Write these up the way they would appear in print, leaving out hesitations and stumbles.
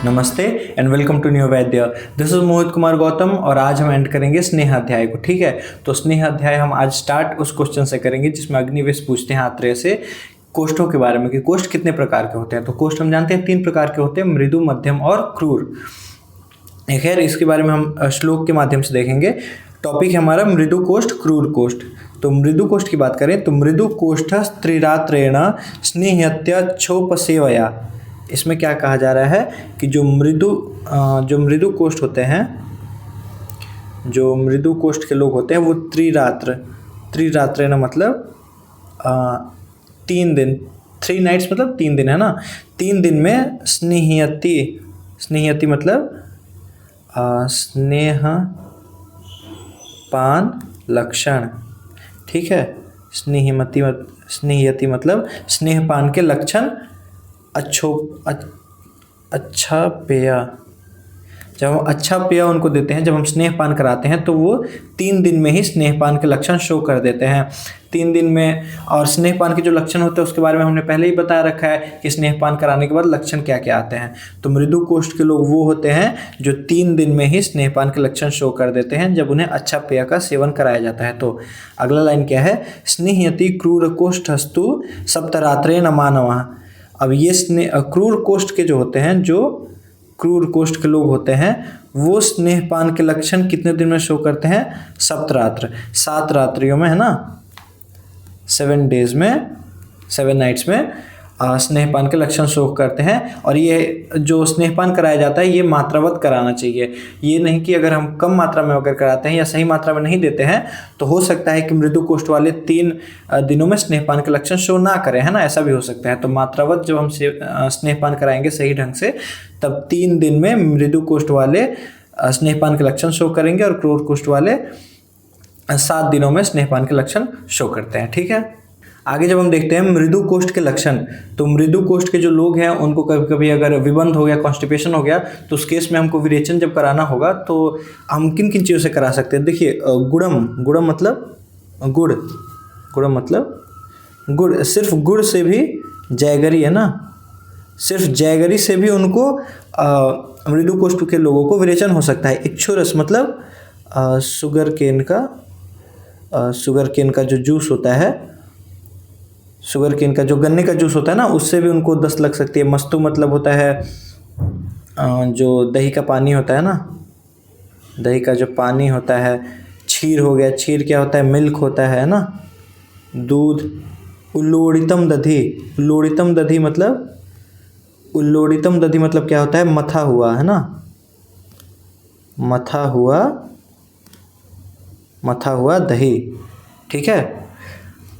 नमस्ते and welcome to new Vaidya. This is Mohit Kumar Gautam और आज हम एंड करेंगे स्नेह अध्याय को। ठीक है, तो स्नेह अध्याय हम आज स्टार्ट उस क्वेश्चन से करेंगे जिसमें अग्निवेश पूछते हैं आत्रेय से कोष्ठों के बारे में कि कोष्ठ कितने प्रकार के होते हैं। तो कोष्ठ हम जानते हैं 3 प्रकार के होते हैं, मृदु, मध्यम और क्रूर। खैर इसके बारे में हम श्लोक के माध्यम से देखेंगे। टॉपिक है हमारा मृदु कोष्ठ, क्रूर कोष्ठ। तो मृदु कोष्ठ की बात करें तो मृदु कोष्ठ त्रिरात्रेण स्नेह्यत्यक्षोपसेवया। इसमें क्या कहा जा रहा है कि जो मृदु कोष्ठ होते हैं, जो मृदु कोष्ठ के लोग होते हैं वो त्रिरात्रेण मतलब 3 दिन, 3 नाइट्स मतलब 3 दिन है ना। 3 दिन में स्नेह्यति मतलब स्नेह पान लक्षण। ठीक है, स्नेह्यति मतलब स्नेहपान के लक्षण। अच्छा पेय, जब हम अच्छा पेय उनको देते हैं, जब हम स्नेहपान कराते हैं तो वो 3 दिन में ही स्नेहपान के लक्षण शो कर देते हैं। 3 दिन में, और स्नेहपान के जो लक्षण होते हैं उसके बारे में हमने पहले ही बता रखा है कि स्नेहपान कराने के बाद लक्षण क्या क्या आते हैं। तो मृदु कोष्ठ के लोग वो होते हैं जो 3 दिन में ही स्नेहपान के लक्षण शो कर देते हैं जब उन्हें अच्छा पेय का सेवन कराया जाता है। तो अगला लाइन क्या है, स्नेह्यति क्रूर कोष्ठस्तु सप्तरात्रे न मानवः। अब ये क्रूर कोष्ठ के जो होते हैं, जो क्रूर कोष्ठ के लोग होते हैं वो स्नेहपान के लक्षण कितने दिन में शो करते हैं? 7 रात्र, 7 रात्रियों में, है ना, 7 डेज में, 7 नाइट्स में स्नेहपान के लक्षण शो करते हैं। और ये जो स्नेहपान कराया जाता है ये मात्रावत कराना चाहिए। ये नहीं कि अगर हम कम मात्रा में अगर कराते हैं या सही मात्रा में नहीं देते हैं तो हो सकता है कि मृदु कोष्ठ वाले 3 दिनों में स्नेहपान के लक्षण शो ना करें, है ना, ऐसा भी हो सकता है। तो मात्रावत जब हम स्नेहपान कराएंगे सही ढंग से तब 3 दिन में मृदु कोष्ठ वाले स्नेहपान के लक्षण शो करेंगे और क्रूर कोष्ठ वाले 7 दिनों में स्नेहपान के लक्षण शो करते हैं। ठीक है, आगे जब हम देखते हैं मृदु कोष्ठ के लक्षण, तो मृदु कोष्ठ के जो लोग हैं उनको कभी कभी अगर विबंध हो गया, कॉन्स्टिपेशन हो गया, तो उस केस में हमको विरेचन जब कराना होगा तो हम किन किन चीज़ों से करा सकते हैं। देखिए, गुड़म मतलब गुड़, सिर्फ गुड़ से भी, जैगरी है ना, सिर्फ जैगरी से भी उनको मृदु कोष्ठ के लोगों को विरेचन हो सकता है। इक्षुरस मतलब शुगर केन का जो जूस होता है, शुगर केन का जो गन्ने का जूस होता है ना, उससे भी उनको दस्त लग सकती है। मस्तु मतलब होता है जो दही का पानी होता है ना, दही का जो पानी होता है। क्षीर हो गया, क्षीर क्या होता है? मिल्क होता है ना, दूध। उल्लोड़ितम दधी मतलब क्या होता है? मथा हुआ, है ना, मथा हुआ दही। ठीक है,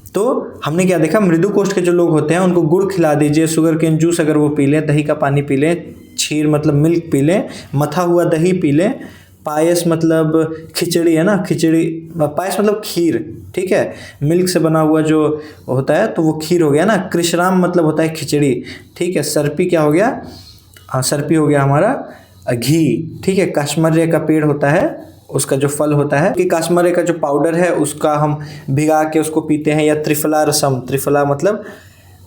तो हमने क्या देखा, मृदु कोष्ठ के जो लोग होते हैं उनको गुड़ खिला दीजिए, शुगर केन जूस अगर वो पी लें, दही का पानी पी लें, क्षीर मतलब मिल्क पी लें, मथा हुआ दही पी लें, पायस मतलब खिचड़ी है ना, पायस मतलब खीर। ठीक है, मिल्क से बना हुआ जो होता है तो वो खीर हो गया ना। कृष्णाम मतलब होता है खिचड़ी। ठीक है, सर्पी क्या हो गया? सर्पी हो गया हमारा घी। ठीक है, काश्मर्य का पेड़ होता है, उसका जो फल होता है कि काश्मरे का जो पाउडर है उसका हम भिगा के उसको पीते हैं। या त्रिफला रसम, त्रिफला मतलब,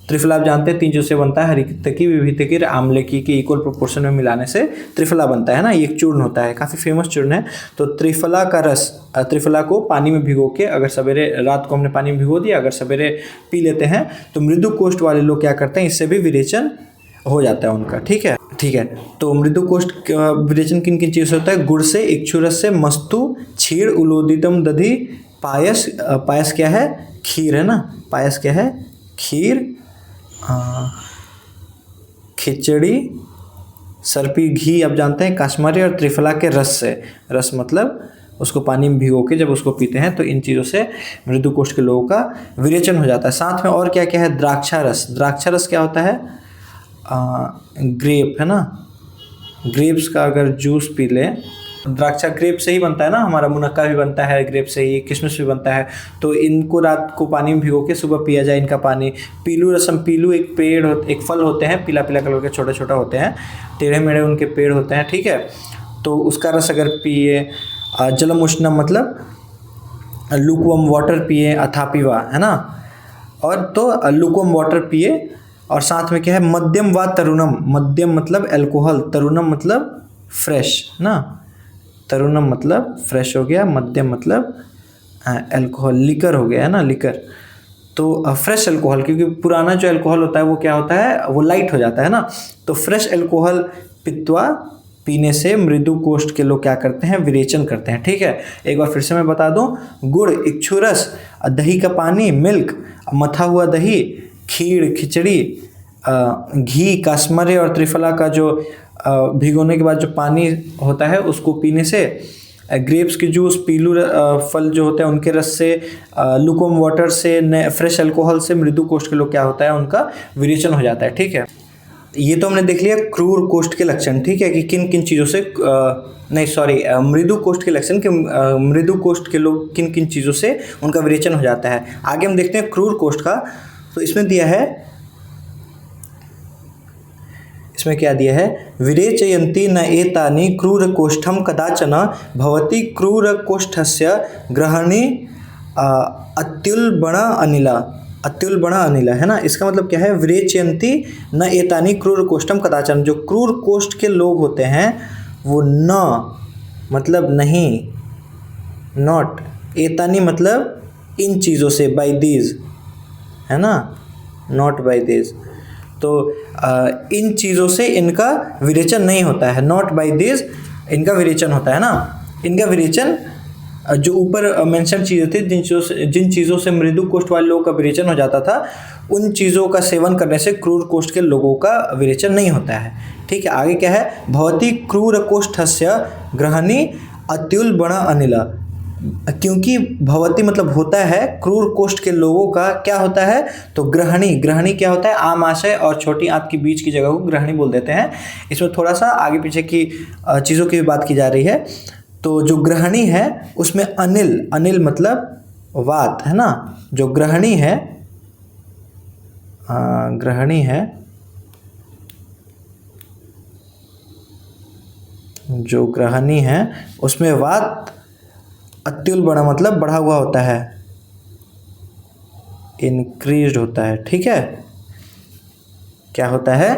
त्रिफला आप जानते हैं 3 चीज़ों से बनता है, हरितकी, विभितकी, आम्लकी के इक्वल प्रोपोर्शन में मिलाने से त्रिफला बनता है ना। ये एक चूर्ण होता है, काफ़ी फेमस चूर्ण है। तो त्रिफला का रस, त्रिफला को पानी में भिगो के, अगर सवेरे, रात को हमने पानी में भिगो दिया, अगर सवेरे पी लेते हैं तो मृदु कोष्ठ वाले लोग क्या करते हैं, इससे भी विरेचन हो जाता है उनका। ठीक है, तो मृदु कोष्ठ का विरेचन किन किन चीज़ से होता है? गुड़ से, इक्षुरस से, मस्तु, क्षीर, उलोदितम दधी, पायस। पायस क्या है? खीर है ना, पायस क्या है? खीर, खिचड़ी, सर्पी घी आप जानते हैं, काश्मरी, और त्रिफला के रस से, रस मतलब उसको पानी में भिगो के जब उसको पीते हैं तो इन चीज़ों से मृदु कोष्ठ के लोगों का विरेचन हो जाता है। साथ में और क्या क्या है? द्राक्षारस। द्राक्षारस क्या होता है? ग्रेप है ना, ग्रेप्स का अगर जूस पी लें, द्राक्षा ग्रेप से ही बनता है ना, हमारा मुनक्का भी बनता है ग्रेप से ही, किशमिश भी बनता है। तो इनको रात को पानी में भिगो के सुबह पिया जाए इनका पानी। पीलू रसम, पीलू एक पेड़, एक फल होते हैं, पीला पीला कलर के, छोटे छोटे होते हैं, टेढ़े मेढ़े उनके पेड़ होते हैं। ठीक है, तो उसका रस अगर पिए। जलम उष्णम मतलब लुकवम वाटर पिए, अथापिवा, है ना, और तो लुकवम वाटर पिए और साथ में क्या है मध्यम व तरुणम, मध्यम मतलब अल्कोहल, तरुणम मतलब फ्रेश ना, तरुणम मतलब फ्रेश हो गया, मध्यम मतलब अल्कोहल, लिकर हो गया है ना, लिकर। तो फ्रेश अल्कोहल, क्योंकि पुराना जो अल्कोहल होता है वो क्या होता है, वो लाइट हो जाता है ना, तो फ्रेश अल्कोहल पित्वा, पीने से मृदु कोष्ठ के लोग क्या करते हैं, विरेचन करते हैं। ठीक है, एक बार फिर से मैं बता दूं, गुड़, इक्षुरस, दही का पानी, मिल्क, मथा हुआ दही, खीर, खिचड़ी, घी, कास्मरे और त्रिफला का जो भिगोने के बाद जो पानी होता है उसको पीने से, ग्रेप्स की जूस, पीलू फल जो होते हैं उनके रस से, लुकोम वाटर से, फ्रेश अल्कोहल से मृदु कोष्ठ के लोग क्या होता है, उनका विरेचन हो जाता है। ठीक है, ये तो हमने देख लिया क्रूर कोष्ठ के लक्षण। ठीक है, कि किन किन चीज़ों से नहीं सॉरी मृदु कोष्ठ के लक्षण, कि मृदु कोष्ठ के लोग किन किन चीज़ों से उनका विरेचन हो जाता है। आगे हम देखते हैं क्रूर कोष्ठ का। तो इसमें दिया है, इसमें क्या दिया है, विरेचयन्ति न एतानि क्रूर कोष्ठम कदाचन भवति क्रूर कोष्ठस्य ग्रहणी अत्युल्बण अनिला, अत्युल्बण अनिला है ना। इसका मतलब क्या है, विरेचयन्ति न एतानि क्रूर कोष्ठम कदाचन, जो क्रूर कोष्ठ के लोग होते हैं वो न मतलब नहीं, नॉट, एतानि मतलब इन चीज़ों से, बाय दीज है ना, नॉट बाय दीज, तो इन चीज़ों से इनका विरेचन नहीं होता है, नॉट बाय दिस इनका विरेचन होता है ना। इनका विरेचन जो ऊपर मेंशन चीज़ें थी, जिन चीज़ों से मृदु कोष्ठ वाले लोगों का विरेचन हो जाता था, उन चीज़ों का सेवन करने से क्रूर कोष्ठ के लोगों का विरेचन नहीं होता है। ठीक है, आगे क्या है, भवति क्रूर कोष्ठस्य ग्रहणी अत्युल्बण अनिला, क्योंकि भवती मतलब होता है, क्रूर कोष्ठ के लोगों का क्या होता है, तो ग्रहणी, ग्रहणी क्या होता है, आमाशय और छोटी आंत के बीच की जगह को ग्रहणी बोल देते हैं। इसमें थोड़ा सा आगे पीछे की चीज़ों की भी बात की जा रही है। तो जो ग्रहणी है उसमें अनिल, अनिल मतलब वात है ना, जो ग्रहणी है, ग्रहणी है, जो ग्रहणी है उसमें वात अत्युल्बण मतलब बढ़ा हुआ होता है, इंक्रीज्ड होता है। ठीक है, क्या होता है,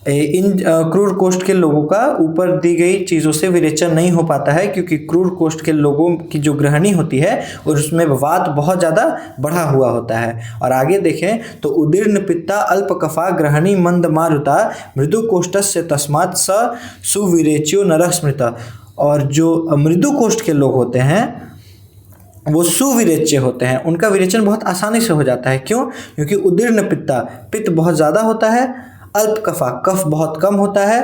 इन क्रूर कोष्ठ के लोगों का ऊपर दी गई चीज़ों से विरेचन नहीं हो पाता है, क्योंकि क्रूर कोष्ठ के लोगों की जो ग्रहणी होती है और उसमें वात बहुत ज़्यादा बढ़ा हुआ होता है। और आगे देखें तो उदीर्ण पित्ता अल्प कफा ग्रहणी मंद मारुता मृदु कोष्ठस्य तस्मात् स सुविरेच्यो नरः स्मृता, और जो मृदु कोष्ठ के लोग होते हैं वो सुविरेच्य होते हैं, उनका विरेचन बहुत आसानी से हो जाता है। क्यों, क्योंकि उदीर्ण पित्ता, पित्त बहुत ज़्यादा होता है, अल्प कफा, कफ बहुत कम होता है,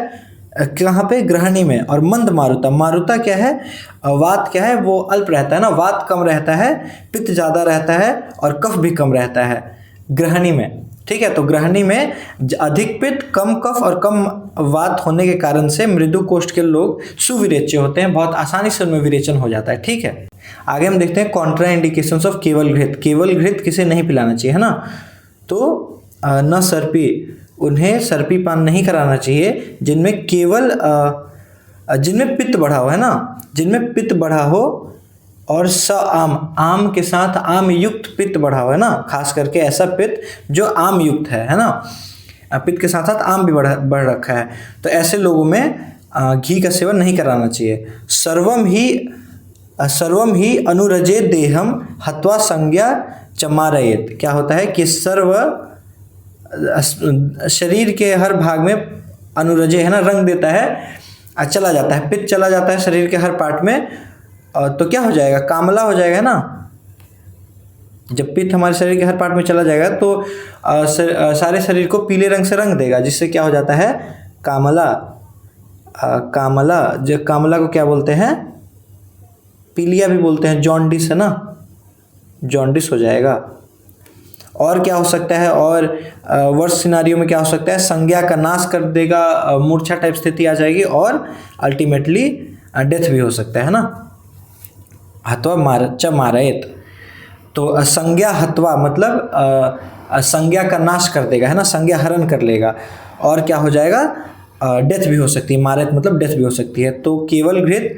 कहाँ पे, ग्रहणी में, और मंद मारुता, मारुता क्या है, वात क्या है, वो अल्प रहता है ना, वात कम रहता है, पित्त ज़्यादा रहता है और कफ भी कम रहता है ग्रहणी में। ठीक है, तो ग्रहणी में अधिक पित्त, कम कफ और कम वात होने के कारण से मृदु कोष्ठ के लोग सुविरेच्य होते हैं, बहुत आसानी से उनमें विरेचन हो जाता है। ठीक है, आगे हम देखते हैं कॉन्ट्रा इंडिकेशंस ऑफ केवल घृत। केवल घृत किसे नहीं पिलाना चाहिए है ना, तो न सर्पी, उन्हें सर्पी पान नहीं कराना चाहिए जिनमें केवल जिनमें पित्त बढ़ा हो है ना, जिनमें पित्त बढ़ा हो और स आम, आम के साथ आम युक्त पित्त बढ़ा हुआ है ना, खास करके ऐसा पित्त जो आम युक्त है ना, पित्त के साथ साथ आम भी बढ़ रखा है, तो ऐसे लोगों में घी का सेवन नहीं कराना चाहिए। सर्वम ही अनुरजे देहम हत्वा संज्ञा चमारयेत, क्या होता है कि सर्व शरीर के हर भाग में अनुरजे है ना, रंग देता है, चला जाता है, पित्त चला जाता है शरीर के हर पार्ट में, तो क्या हो जाएगा, कामला हो जाएगा ना। जब पित्त हमारे शरीर के हर पार्ट में चला जाएगा तो सारे शरीर को पीले रंग से रंग देगा, जिससे क्या हो जाता है, कामला। कामला, जो कामला को क्या बोलते हैं, पीलिया भी बोलते हैं, जॉन्डिस है ना, जॉन्डिस हो जाएगा। और क्या हो सकता है, और वर्स्ट सिनारियो में क्या हो सकता है, संज्ञा का नाश कर देगा, मूर्छा टाइप स्थिति आ जाएगी और अल्टीमेटली डेथ भी हो सकता है ना। हत्वा मारयेत, तो संज्ञा हत्वा मतलब संज्ञा का नाश कर देगा है ना, संज्ञा हरण कर लेगा, और क्या हो जाएगा, डेथ भी हो सकती है, मारक मतलब डेथ भी हो सकती है। तो केवल घृत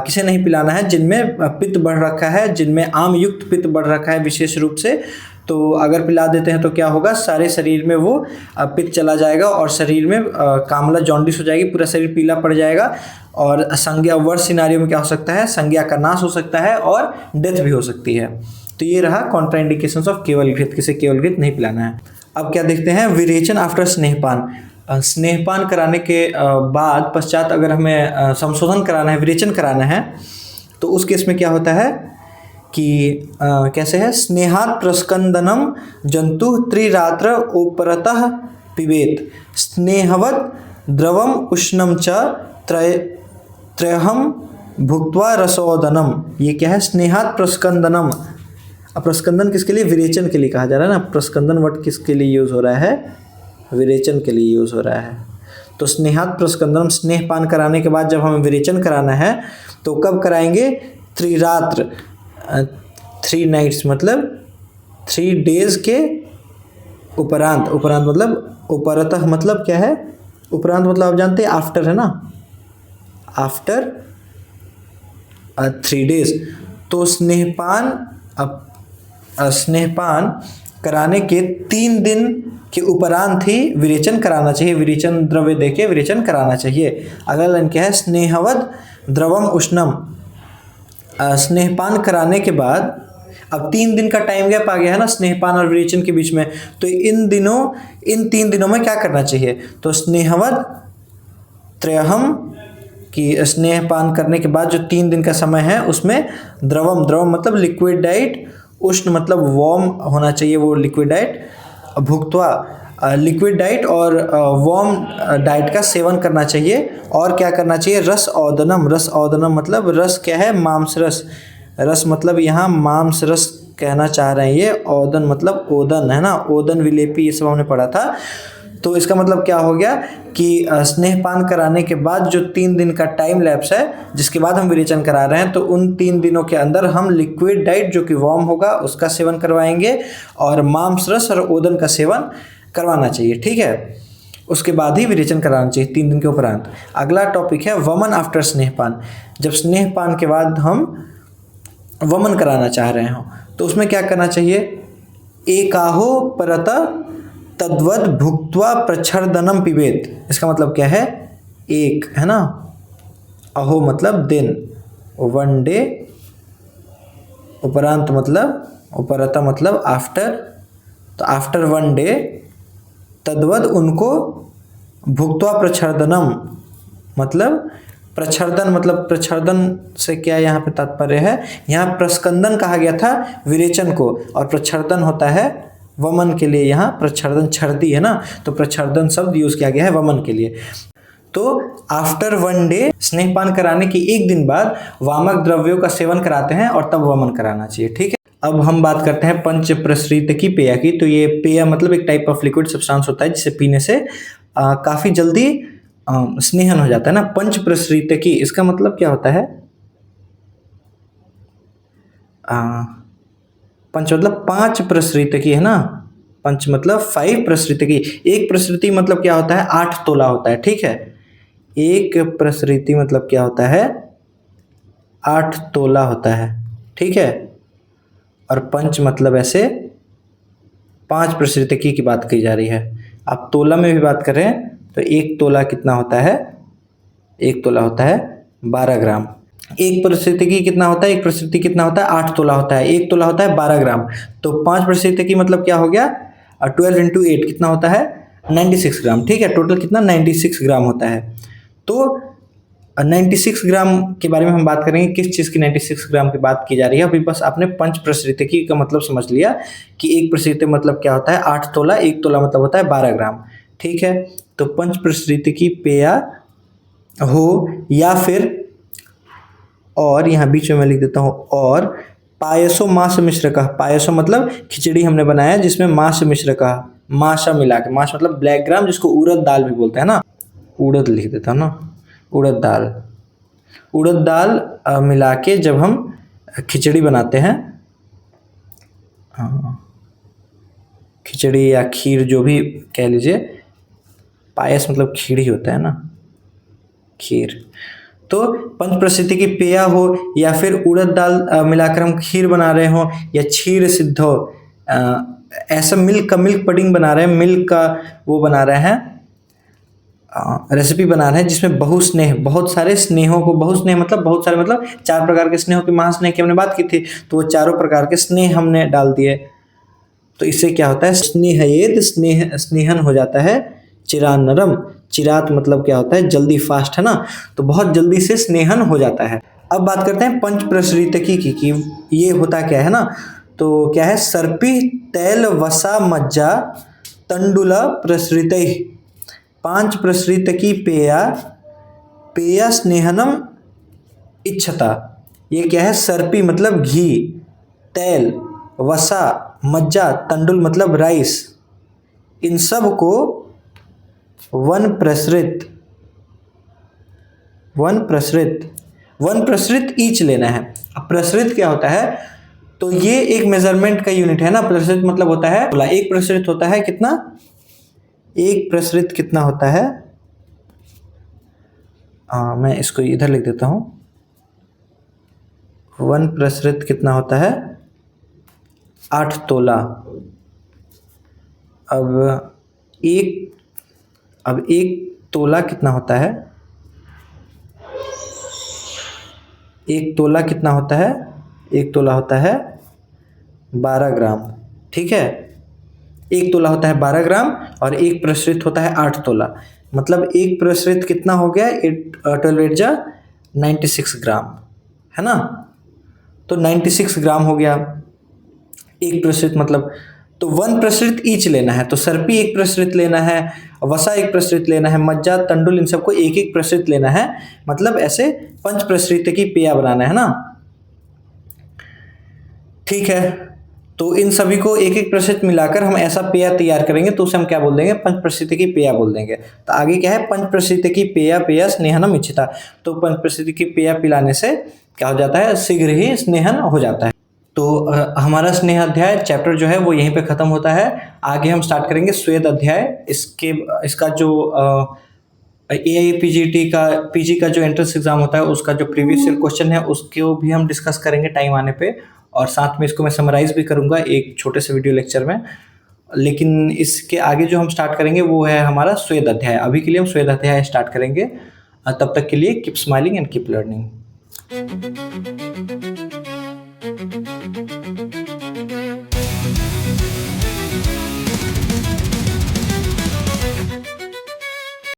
किसे नहीं पिलाना है जिनमें पित्त बढ़ रखा है, जिनमें आम युक्त पित्त बढ़ रखा है विशेष रूप से। तो अगर पिला देते हैं तो क्या होगा, सारे शरीर में वो पित्त चला जाएगा और शरीर में कामला जॉन्डिस हो जाएगी, पूरा शरीर पीला पड़ जाएगा और संज्ञा वर्स्ट सिनारियो में क्या हो सकता है, संज्ञा का नाश हो सकता है और डेथ भी हो सकती है। तो ये रहा कॉन्ट्राइंडिकेशंस ऑफ केवल घृत, किसे केवल घृत नहीं पिलाना है। अब क्या देखते हैं, विरेचन आफ्टर स्नेहपान। स्नेहपान कराने के बाद पश्चात अगर हमें संशोधन कराना है, विरेचन कराना है, तो उस केस में क्या होता है कि कैसे है, स्नेहात् प्रस्कंदनम जंतु त्रिरात्र उपरतः पिबेत स्नेहवत द्रवम उष्णम च त्रयहम भुक्त्वा रसोदनम। ये क्या है, स्नेहात् प्रस्कंदनम। अब प्रस्कंदन किसके लिए, विरेचन के लिए कहा जा रहा है ना। प्रस्कंदन वर्ड किसके लिए यूज हो रहा है, विरेचन के लिए यूज हो रहा है। तो स्नेहात् प्रस्कंदनम, स्नेहपान कराने के बाद जब हमें विरेचन कराना है तो कब कराएंगे, त्रिरात्र, 3 नाइट्स मतलब 3 डेज के उपरांत। उपरांत मतलब उपरतः मतलब क्या है, उपरांत मतलब आप जानते हैं आफ्टर है ना, आफ्टर 3 डेज। तो स्नेहपान कराने के 3 दिन के उपरांत ही विरेचन कराना चाहिए, विरेचन द्रव्य देके विरेचन कराना चाहिए। अगला लाइन क्या है, स्नेहवद द्रवम उष्णम। स्नेहपान कराने के बाद अब 3 दिन का टाइम गैप आ गया है ना स्नेहपान और विरेचन के बीच में, तो इन 3 दिनों में क्या करना चाहिए, तो स्नेहवद त्रयहम कि स्नेहपान करने के बाद जो 3 दिन का समय है उसमें द्रवम मतलब लिक्विड डाइट, उष्ण मतलब वार्म होना चाहिए वो लिक्विड डाइट, भुक्त्वा लिक्विड डाइट और वार्म डाइट का सेवन करना चाहिए। और क्या करना चाहिए, रस औदनम। रस औदनम मतलब रस क्या है, मांस रस। रस मतलब यहाँ मांस रस कहना चाह रहे हैं ये, औदन मतलब ओदन है ना, ओदन विलेपी ये सब हमने पढ़ा था। तो इसका मतलब क्या हो गया कि स्नेहपान कराने के बाद जो 3 दिन का टाइम लैप्स है जिसके बाद हम विरेचन करा रहे हैं, तो उन 3 दिनों के अंदर हम लिक्विड डाइट जो कि वार्म होगा उसका सेवन करवाएंगे और मांस रस और ओदन का सेवन करवाना चाहिए, ठीक है। उसके बाद ही विरेचन कराना चाहिए 3 दिन के उपरांत। अगला टॉपिक है वमन आफ्टर स्नेहपान। जब स्नेहपान के बाद हम वमन कराना चाह रहे हो तो उसमें क्या करना चाहिए, एकाहो परत तद्वद भुक्त्वा प्रच्छर्दनम पिबेत। इसका मतलब क्या है, एक है ना, अहो मतलब दिन, 1 डे, उपरांत मतलब उपरता मतलब आफ्टर, तो आफ्टर 1 डे, तद्वद उनको, भुक्त्वा प्रच्छर्दनम मतलब प्रच्छर्दन मतलब प्रच्छर्दन से क्या यहाँ पे तात्पर्य है, यहाँ प्रस्कंदन कहा गया था विरेचन को और प्रच्छर्दन होता है वमन के लिए। यहाँ प्रच्छर्दन छर्दी है ना, तो प्रच्छर्दन शब्द यूज किया गया है वमन के लिए। तो आफ्टर 1 डे, स्नेहपान कराने के 1 दिन बाद वामक द्रव्यों का सेवन कराते हैं और तब वमन कराना चाहिए, ठीक है। अब हम बात करते हैं पंच प्रसृत की पेय की। तो ये पेय मतलब एक टाइप ऑफ लिक्विड सब्सटेंस होता है जिसे पीने से काफी जल्दी स्नेहन हो जाता है ना। पंच प्रसृत की इसका मतलब क्या होता है, पंच मतलब 5 प्रसृत की है ना, पंच मतलब 5 प्रसृत की। एक प्रसृति मतलब क्या होता है, 8 तोला होता है, ठीक है। एक प्रसृति मतलब क्या होता है, 8 तोला होता है, ठीक है। और पंच मतलब ऐसे 5 प्रसृतिकी की बात की जा रही है। अब तोला में भी बात करें तो 1 तोला कितना होता है, 1 तोला होता है 12 ग्राम। एक प्रसृतिकी कितना होता है, एक प्रसृति कितना होता है, 8 तोला होता है, 1 तोला होता है 12 ग्राम। तो 5 प्रसृतिकी मतलब क्या हो गया, 12 × 8 कितना होता है, 96 ग्राम, ठीक है। टोटल कितना 96 ग्राम होता है। तो 96 ग्राम के बारे में हम बात करेंगे, किस चीज़ की 96 ग्राम की बात की जा रही है। अभी बस आपने पंच प्रसृतिकी का मतलब समझ लिया कि एक प्रसृति मतलब क्या होता है, 8 तोला, 1 तोला मतलब होता है 12 ग्राम, ठीक है। तो पंच प्रसृतिकी पेय हो या फिर, और यहाँ बीच में मैं लिख देता हूँ, और पायसो मांस मिश्र का। पायसो मतलब खिचड़ी हमने बनाया जिसमें मांस मिश्र का, माशा मिला के, माश मतलब ब्लैक ग्राम जिसको उड़द दाल भी बोलते हैं ना, उड़द लिख देता हूँ ना, उड़द दाल, उड़द दाल मिला के जब हम खिचड़ी बनाते हैं, खिचड़ी या खीर जो भी कह लीजिए, पायस मतलब खीर ही होता है ना, खीर। तो पंच प्रसिद्धि की पेय हो या फिर उड़द दाल मिलाकर हम खीर बना रहे हो, या क्षीर सिद्ध हो, ऐसा मिल्क पडिंग बना रहे हैं, मिल्क का वो बना रहे हैं, रेसिपी बना रहे हैं जिसमें बहुस्नेह, बहुत सारे स्नेहों को, बहुस्नेह मतलब बहुत सारे, मतलब 4 प्रकार के स्नेहों की, महास्नेह की हमने बात की थी, तो वो चारों प्रकार के स्नेह हमने डाल दिए। तो इससे क्या होता है, स्नेहयेद स्नेहन हो जाता है, चिरानरम, चिरात मतलब क्या होता है, जल्दी, फास्ट, है ना, तो बहुत जल्दी से स्नेहन हो जाता है। अब बात करते हैं पंच प्रसृतकी की, कि ये होता क्या है ना, तो क्या है, सर्पी तैल वसा मज्जा तंडुला प्रसृत, 5 प्रसृतकी पेया पेया स्नेहनम इच्छता। ये क्या है, सर्पी मतलब घी, तैल, वसा, मज्जा, तंडुल मतलब राइस, इन सब को वन प्रसृत ईच लेना है। अब प्रसृत क्या होता है, तो ये एक मेजरमेंट का यूनिट है ना, प्रसृत मतलब होता है, एक प्रसृत होता है कितना, एक प्रसृत कितना होता है, मैं इसको इधर लिख देता हूं, 1 प्रसृत कितना होता है, 8 तोला। अब एक तोला कितना होता है, एक तोला कितना होता है, एक तोला होता है 12 ग्राम, ठीक है, एक तोला होता है 12 ग्राम, और एक प्रसृत होता है 8 तोला, मतलब एक प्रसृत कितना हो गया, 12 जा 96 ग्राम, है ना, तो 96 ग्राम हो गया एक प्रसृत मतलब। तो 1 प्रसृत ईच लेना है, तो सर्पी 1 प्रसृत लेना है, वसा 1 प्रसृत लेना है, मज्जा, तंडुल, इन सबको 1-1 प्रसृत लेना है, मतलब ऐसे पंच प्रसृत की पेया बनाना है ना, ठीक है। तो इन सभी को 1-1 प्रसृत मिलाकर हम ऐसा पेया तैयार करेंगे, तो उसे हम क्या बोल देंगे, पंच प्रसृत की पेया बोल देंगे। तो आगे क्या है, पंच प्रसृत की पेया पेया स्नेहनम इच्छिता, तो पंच प्रसृत की पेया पिलाने से क्या हो जाता है, शीघ्र ही स्नेहन हो जाता है। तो हमारा स्नेह अध्याय चैप्टर जो है वो यहीं पे खत्म होता है। आगे हम स्टार्ट करेंगे स्वेद अध्याय। इसका जो AIPGT का पीजी का जो एंट्रेंस एग्जाम होता है उसका जो प्रीवियस ईयर क्वेश्चन है उसको भी हम डिस्कस करेंगे टाइम आने पे, और साथ में इसको मैं समराइज भी करूंगा एक छोटे से वीडियो लेक्चर में। लेकिन इसके आगे जो हम स्टार्ट करेंगे वो है हमारा स्वेद अध्याय। अभी के लिए हम स्वेद अध्याय स्टार्ट करेंगे। तब तक के लिए keep smiling and keep learning.